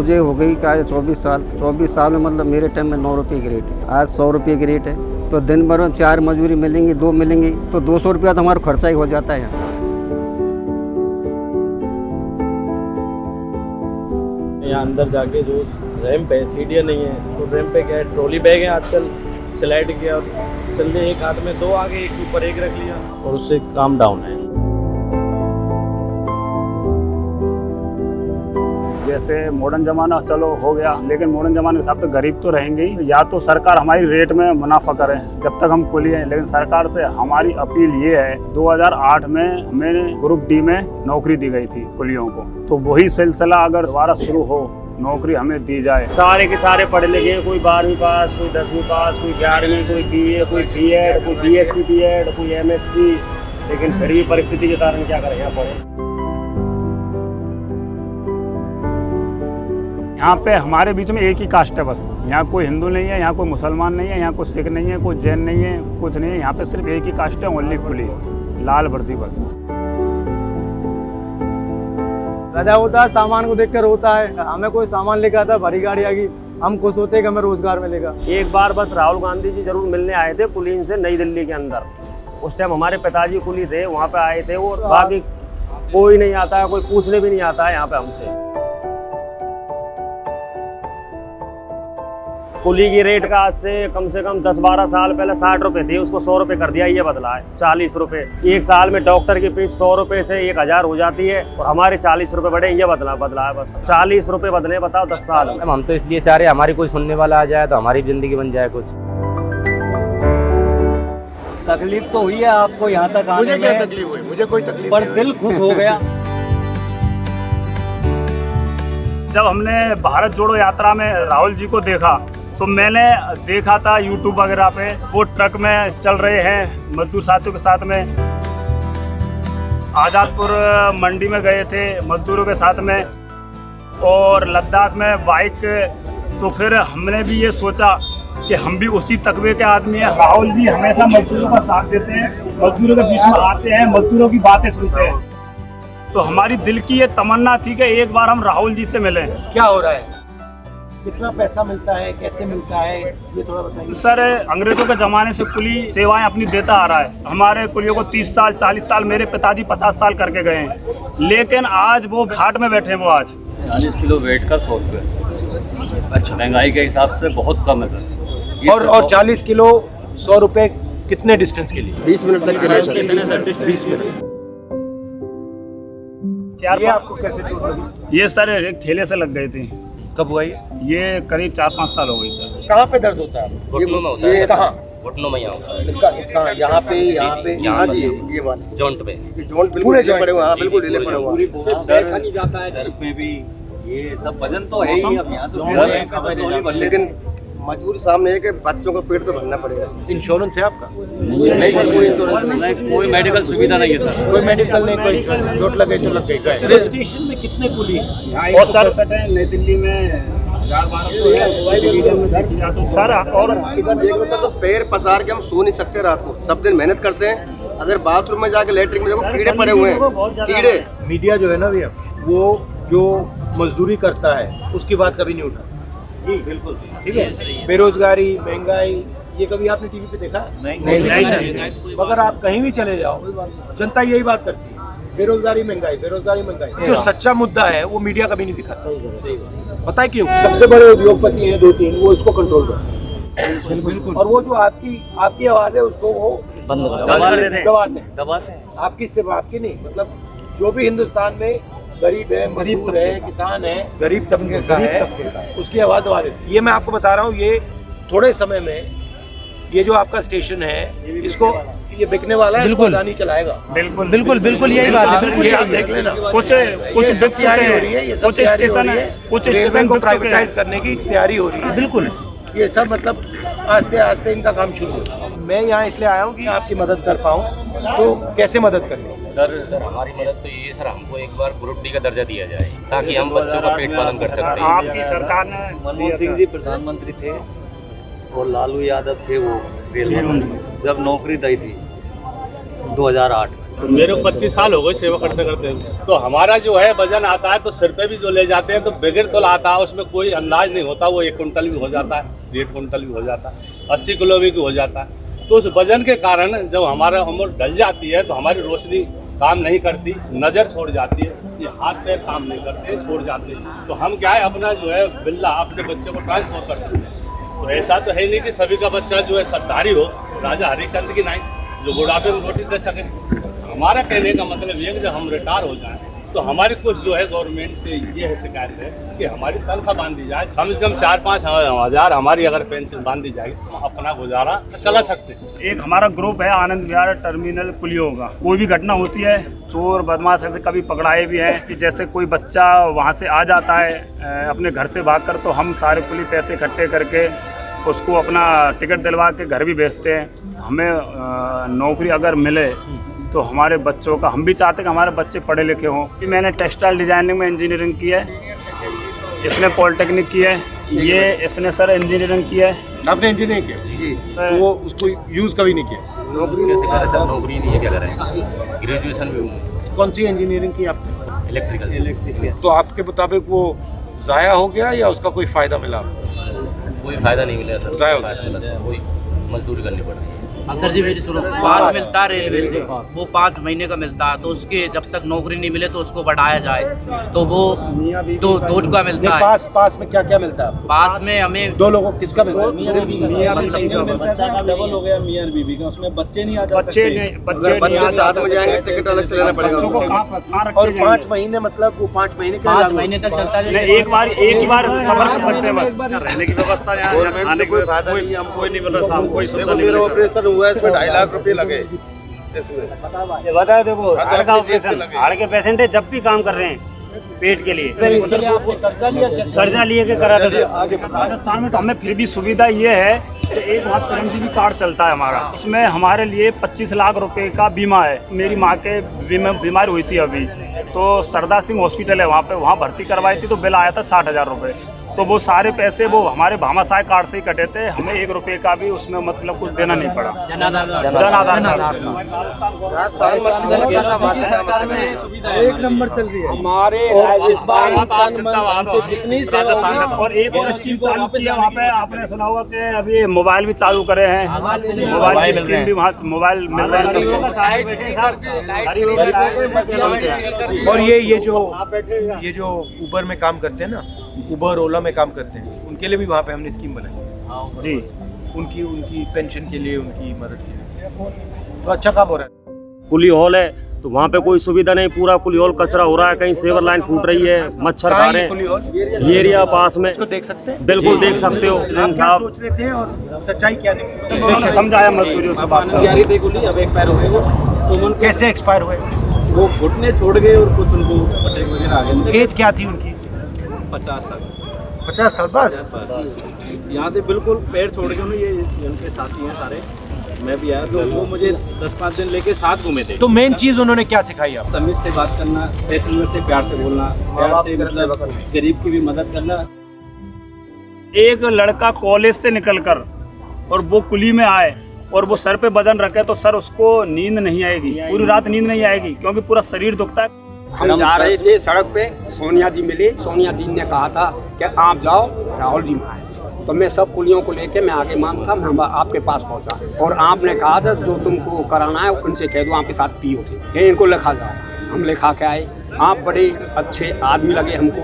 मुझे हो गई क्या 24 साल। 24 साल में मतलब मेरे टाइम में 9 रुपये की रेट है, आज 100 रुपये की रेट है। तो दिन भर में 4 मजदूरी मिलेंगी, 2 मिलेंगी, तो 200 रुपया तो हमारा खर्चा ही हो जाता है यहाँ। यहाँ अंदर जाके जो रैंप है, सीढ़ियाँ नहीं है, तो रैंप पे क्या है, ट्रॉली बैग है आजकल, स्लाइड किया और चल रहे, एक हाथ में 2 आगे, एक ऊपर एक रख लिया और उससे काम डाउन है। जैसे मॉडर्न जमाना चलो हो गया, लेकिन मॉडर्न जमाने के हिसाब से गरीब तो रहेंगे ही। या तो सरकार हमारी रेट में मुनाफा करे जब तक हम कुली हैं, लेकिन सरकार से हमारी अपील ये है, 2008 में मैंने ग्रुप डी में नौकरी दी गई थी कुलियों को, तो वही सिलसिला अगर दोबारा शुरू हो, नौकरी हमें दी जाए। सारे के सारे पढ़े लिखे, कोई 12वीं पास, कोई 10वीं पास, कोई 11वीं, कोई BA, कोई BEd, कोई BSc BEd, कोई MSc, लेकिन फिर भी परिस्थिति के कारण क्या करें, यहाँ पढ़े। यहाँ पे हमारे बीच में एक ही कास्ट है बस। यहाँ कोई हिंदू नहीं है, यहाँ कोई मुसलमान नहीं है, यहाँ कोई सिख नहीं है, कोई जैन नहीं है, कुछ नहीं है। यहाँ पे सिर्फ एक ही कास्ट है, ओनली कुली, लाल वर्दी बस। राजा होता है, सामान को देखकर होता है। हमें कोई सामान लेकर आता है, भरी गाड़ी आ गई, हम खुश होते हैं कि हमें रोजगार मिलेगा। एक बार बस राहुल गांधी जी जरूर मिलने आए थे कुलीन से नई दिल्ली के अंदर। उस टाइम हमारे पिताजी कुली थे, वहाँ पे आए थे, और बाकी कोई नहीं आता है, कोई पूछने भी नहीं आता है यहाँ पे हमसे। कुली की रेट का आज से कम 10-12 साल पहले 60 रुपए थी, उसको 100 रुपए कर दिया, ये बदला है 40 रुपए। एक साल में डॉक्टर की फीस 100 रुपए से 1000 हो जाती है, और हमारे 40 रुपए बढ़े, ये बदला है बस। 40 रुपए बदले, बताओ 10 साल में। हम तो इसलिए चाह रहे हैं हमारी कोई सुनने वाला आ जाए तो हमारी जिंदगी बन जाए कुछ। तकलीफ तो हुई है आपको यहाँ तक आने में। मुझे क्या तकलीफ हुई? मुझे कोई तकलीफ पर नहीं दिल खुश हो गया। जब हमने भारत जोड़ो यात्रा में राहुल जी को देखा, तो मैंने देखा था YouTube वगैरह पे, वो ट्रक में चल रहे हैं मजदूर साथियों के साथ में। आज़ादपुर मंडी में गए थे मजदूरों के साथ में, और लद्दाख में बाइक। तो फिर हमने भी ये सोचा कि हम भी उसी तकबे के आदमी हैं। राहुल जी हमेशा मजदूरों का साथ देते हैं, मजदूरों के बीच में आते हैं, मजदूरों की बातें सुनते हैं। तो हमारी दिल की ये तमन्ना थी कि एक बार हम राहुल जी से मिलें। क्या हो रहा है? कितना पैसा मिलता है, कैसे मिलता है, ये थोड़ा बताइए। सर, अंग्रेजों के ज़माने से कुली सेवाएं अपनी देता आ रहा है। हमारे कुलियों को 30 साल 40 साल, मेरे पिताजी 50 साल करके गए हैं, लेकिन आज वो घाट में बैठे हैं। वो आज 40 किलो वेट का 100 रुपये। अच्छा, महंगाई के हिसाब से बहुत कम है सर। और 40 किलो 100 रुपये कितने डिस्टेंस के लिए? 20 मिनट तक के लिए। 20 मिनट। ये आपको कैसे चोट लगी? ये सर एक ठेले से लग गए थे। कब हुआ ये? ये करीब 4-5 साल हो गई सर। कहाँ पे दर्द होता है? घुटनों में होता है। ये कहाँ? घुटनों में यहाँ होता है। कहाँ? यहाँ पे, यहाँ पे? यहाँ जी, ये वाले जॉइंट पे। जोन बिल्कुल ढीले पड़े हुए हैं। हाँ, बिल्कुल ढीले पड़े हुए हैं। सर में भी ये सब वजन तो है ही, अब यहाँ तो लेकिन मजबूरी सामने है कि बच्चों का पेट तो भरना पड़ेगा। इंश्योरेंस है आपका? नहीं सर, कोई इंश्योरेंस नहीं। कोई मेडिकल सुविधा नहीं है सर। कोई मेडिकल नहीं, कोई इंश्योरेंस। चोट लगे तो लग गई। स्टेशन में कितने कुली हैं? और सर है नई दिल्ली में 1200 है, डिवीजन में देखी जाए तो सर। और इधर देख लो सर, तो पैर पसार के हम सो नहीं सकते रात को, सब दिन मेहनत करते हैं। अगर बाथरूम में जाके लेटरिन में देखो, कीड़े पड़े हुए हैं, कीड़े। मीडिया जो है ना भैया, वो जो मजदूरी करता है उसकी बात कभी नहीं उठा। जी बिल्कुल ठीक है। बेरोजगारी, महंगाई, ये कभी आपने टीवी पे देखा? नहीं। मगर आप कहीं भी चले जाओ, जनता यही बात करती है, बेरोजगारी महंगाई, बेरोजगारी महंगाई। जो सच्चा मुद्दा है वो मीडिया कभी नहीं दिखाता। पता है क्यों? सबसे बड़े उद्योगपति हैं 2-3, वो इसको कंट्रोल करते हैं। और वो जो आपकी आवाज है उसको वो दबाते हैं। आपकी सिर्फ आपकी नहीं, मतलब जो भी हिंदुस्तान में गरीब है, मजदूर है, किसान है, गरीब तबके का है, उसकी आवाज दबा देते हैं। ये मैं आपको बता रहा हूँ, ये थोड़े समय में ये जो आपका स्टेशन है, इसको ये बिकने वाला है, बिल्कुल नहीं चलाएगा। बिल्कुल यही बात है। आप देख लेना, कुछ तैयारी हो रही है, ये सब स्टेशन है, कुछ स्टेशन को प्राइवेटाइज करने की तैयारी हो रही है। बिल्कुल, ये सब मतलब आस्ते आस्ते इनका काम शुरू हो। मैं यहाँ इसलिए आया हूँ कि आपकी मदद कर पाऊँ, तो कैसे मदद करें? सर हमारी मदद तो ये सर, हमको एक बार ग्रुप डी का दर्जा दिया जाए ताकि हम बच्चों का पेट पालन कर सकते हैं। आपकी सरकार ने मनमोहन सिंह जी प्रधानमंत्री थे और लालू यादव थे वो रेलवे मंत्री, जब नौकरी दी थी 2008 में, मेरे को 25 साल हो गए सेवा करते करते। तो हमारा जो है वजन आता है तो सिर पे भी जो ले जाते हैं तो बगैर तोल आता है, उसमें कोई अंदाज नहीं होता। वो 1 कुंटल भी हो जाता है, 1.5 कुंटल भी हो जाता है, 80 किलो भी हो जाता है। तो उस वजन के कारण जब हमारा उम्र ढल जाती है तो हमारी रोशनी काम नहीं करती, नज़र छोड़ जाती है, ये हाथ पैर काम नहीं करते, छोड़ जाते हैं। तो हम क्या है अपना जो है बिल्ला अपने बच्चे को ट्रांसफर करते हैं। तो ऐसा तो है नहीं कि सभी का बच्चा जो है सरदारी हो, राजा हरिश्चंद्र की नाई जो बुढ़ापे में रोटी दे सके। हमारा कहने का मतलब ये है कि जब हम रिटायर हो जाएं तो हमारी कुछ जो है गवर्नमेंट से ये है शिकायत है कि हमारी तनख्वाह बांध दी जाए, कम से कम 4-5 हज़ार हमारी अगर पेंशन बांध दी जाएगी तो हम अपना गुजारा चला सकते हैं। एक हमारा ग्रुप है आनंद विहार टर्मिनल कुलियों का। कोई भी घटना होती है, चोर बदमाश ऐसे कभी पकड़ाए भी हैं कि जैसे कोई बच्चा वहाँ से आ जाता है अपने घर से भागकर, तो हम सारे कुली पैसे इकट्ठे करके उसको अपना टिकट दिलवा के घर भी भेजते हैं। हमें नौकरी अगर मिले तो हमारे बच्चों का, हम भी चाहते हैं कि हमारे बच्चे पढ़े लिखे हों। मैंने टेक्सटाइल डिजाइनिंग में इंजीनियरिंग की है, इसने पॉलिटेक्निक की है, ये इसने सर इंजीनियरिंग की है। आपने इंजीनियरिंग किया जी, तो वो उसको यूज़ कभी नहीं किया? नौकरी कैसे करें सर, नौकरी नहीं है, क्या करें। ग्रेजुएशन भी हूँ। कौन सी इंजीनियरिंग की आपने? इलेक्ट्रिकल। तो आपके मुताबिक वो ज़ाया हो गया या उसका कोई फ़ायदा मिला आपको? कोई फायदा नहीं मिला सर, ज़ाया फायदा मिला सर, वही मजदूरी करनी पड़ रही है। सर जी मेरी सुनो, पास मिलता है रेलवे से, वो 5 महीने का मिलता है, तो उसके जब तक नौकरी नहीं मिले तो उसको बढ़ाया जाए, तो वो 2 का मिलता है। पास में क्या क्या मिलता है? पास में हमें 2 लोगों किसका मिलता है? डबल हो गया मियां बीबी का, उसमें बच्चे नहीं आ जा सकते। बच्चे साथ में जाएंगे, टिकट अलग से लेना पड़ेगा। और 5 महीने मतलब वो 5 महीने के 5 महीने तक चलता है। एक ही बार सफर कर सकते हैं बस। रहने की व्यवस्था यहाँ खाने की कोई नहीं मिल रहा, शाम कोई सुविधा नहीं मिल रही। ऑपरेशन हुआ है, इसमें 2.5 लाख रुपए लगे। ये बताए देखो, हार्ट का ऑपरेशन, हार्ट के पेशेंट है, जब भी काम कर रहे हैं पेट के लिए। इसके लिए आपने कर्जा लिया? कर्जा लिए के करा देते। राजस्थान में तो हमें फिर भी सुविधा ये है कि एक बार चिरंजीवी कार्ड चलता है हमारा, उसमें हमारे लिए 25 लाख रुपए का बीमा है। मेरी माँ के बीमार हुई थी अभी, तो सरदार सिंह हॉस्पिटल है वहाँ भर्ती करवाई थी, तो बिल आया था 60,000 रुपये। तो वो सारे पैसे वो हमारे भामाशाह कार्ड से ही कटे थे, हमें 1 रुपये का भी उसमें मतलब कुछ देना नहीं पड़ा। जन आधार एक नंबर चल रही है हमारे राजस्थान जितनी और एक और स्कीम चालू की है वहाँ पे, आपने सुना होगा कि अभी मोबाइल भी चालू करे हैं, मोबाइल की स्कीम भी वहाँ मोबाइल मिल रहा है। और ये जो उबर में काम करते हैं ना, उबर ओला में काम करते हैं, उनके लिए भी वहाँ पे हमने स्कीम बनाई जी, उनकी पेंशन के लिए, उनकी मदद के लिए। तो अच्छा काम हो रहा है। कुली हॉल है तो वहाँ पे कोई सुविधा नहीं, पूरा कुली हॉल कचरा हो रहा है, कहीं सेवर लाइन फूट रही है, मच्छर खा रहे हैं। ये एरिया पास में इसको देख सकते हैं? बिल्कुल देख सकते हो। आप क्या सोच रहे थे और सच्चाई क्या निकली? समझाया मजदूरियों से बात कर। अब एक्सपायर हो गए वो, तो उन कैसे एक्सपायर हुए? वो घुटने छोड़ गए और कुछ उनको पटे वगैरह आ गए। एज क्या थी उनकी? 50 साल। 50 साल बस? यहाँ से बिल्कुल पैर छोड़ के ये उनके साथी हैं सारे, मैं भी आया, तो वो मुझे 10-5 दिन लेके साथ घूमे थे। तो मेन चीज उन्होंने क्या सिखाई आपको? तमीज से बात करना, पैसेंजर से प्यार से बोलना, प्यार से मतलब गरीब की भी मदद करना। एक लड़का कॉलेज से निकलकर और वो कुली में आए और वो सर पे वजन रखे, तो सर उसको नींद नहीं आएगी, पूरी रात नींद नहीं आएगी, क्योंकि पूरा शरीर दुखता है। हम जा रहे थे सड़क पे, सोनिया जी मिली, सोनिया जी ने कहा था कि आप जाओ, राहुल जी आए, तो मैं सब कुलियों को लेके मैं आगे मान था, मैं आपके पास पहुंचा और आपने कहा था जो तुमको कराना है उनसे कह दो, आपके साथ पियो थे, ये इनको लिखा जाओ। हम लिखा के आए, आप बड़े अच्छे आदमी लगे हमको।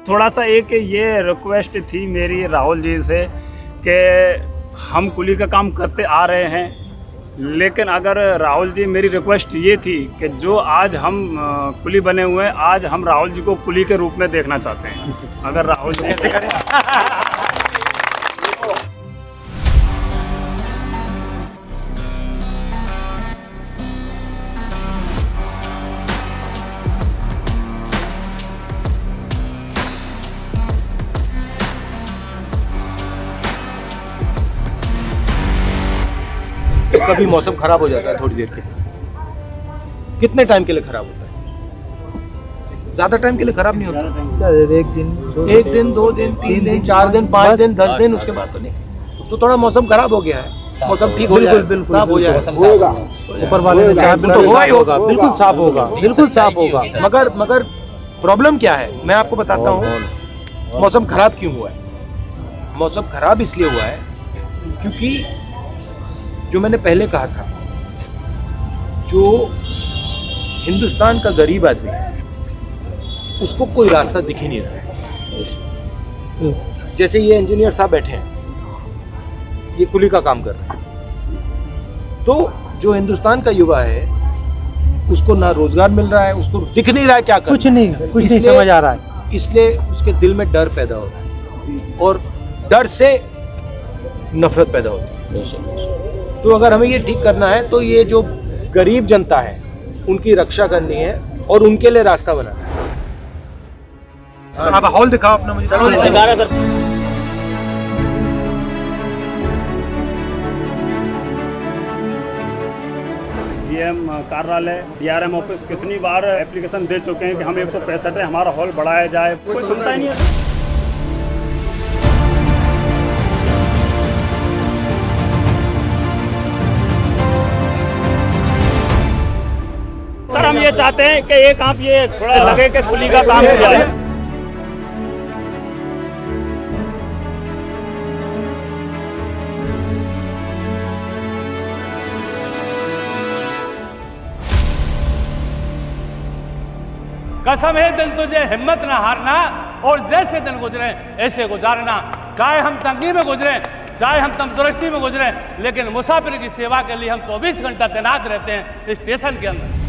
थोड़ा सा एक ये रिक्वेस्ट थी मेरी राहुल जी से कि हम कुली का काम करते आ रहे हैं, लेकिन अगर राहुल जी, मेरी रिक्वेस्ट ये थी कि जो आज हम कुली बने हुए हैं, आज हम राहुल जी को कुली के रूप में देखना चाहते हैं। अगर राहुल जी ऐसे करें। कभी मौसम खराब हो जाता है थोड़ी देर के लिए। कितने टाइम के लिए खराब होता है? ज्यादा टाइम के लिए खराब नहीं होता। 1 दिन 2 दिन 3 दिन 4 दिन 5 दिन 10 दिन, उसके बाद तो नहीं। तो थोड़ा मौसम खराब हो गया है, मौसम ठीक हो जाए, साफ हो जाए। होगा, ऊपर वाले ने चाहा तो हुआ ही होगा, बिल्कुल साफ होगा, बिल्कुल साफ होगा। मगर प्रॉब्लम क्या है, मैं आपको बताता हूँ मौसम खराब क्यों हुआ है। मौसम खराब इसलिए हुआ है क्योंकि जो मैंने पहले कहा था, जो हिंदुस्तान का गरीब आदमी है उसको कोई रास्ता दिख ही नहीं रहा है। जैसे ये इंजीनियर साहब बैठे हैं, ये कुली का काम कर रहे हैं, तो जो हिंदुस्तान का युवा है उसको ना रोजगार मिल रहा है, उसको दिख नहीं रहा है क्या कर, कुछ नहीं समझ आ रहा है। इसलिए उसके दिल में डर पैदा होता है और डर से नफरत पैदा होती है। तो अगर हमें ये ठीक करना है तो ये जो गरीब जनता है उनकी रक्षा करनी है और उनके लिए रास्ता बनाना है। आप हॉल दिखाओ अपना मुझे। जीएम कार्यालय, डीआरएम ऑफिस कितनी बार एप्लीकेशन दे चुके हैं कि हम 165 है, हमारा हॉल बढ़ाया जाए, कोई सुनता ही नहीं है। सर हम ये चाहते हैं कि एक आप ये थोड़ा लगे कि कुली का काम हो जाए। कसम है दिन तुझे हिम्मत ना हारना, और जैसे दिन गुजरे ऐसे गुजारना। चाहे हम तंगी में गुजरे, चाहे हम तंदुरुस्ती में गुजरे, लेकिन मुसाफिर की सेवा के लिए हम 24 घंटा तैनात रहते हैं स्टेशन के अंदर।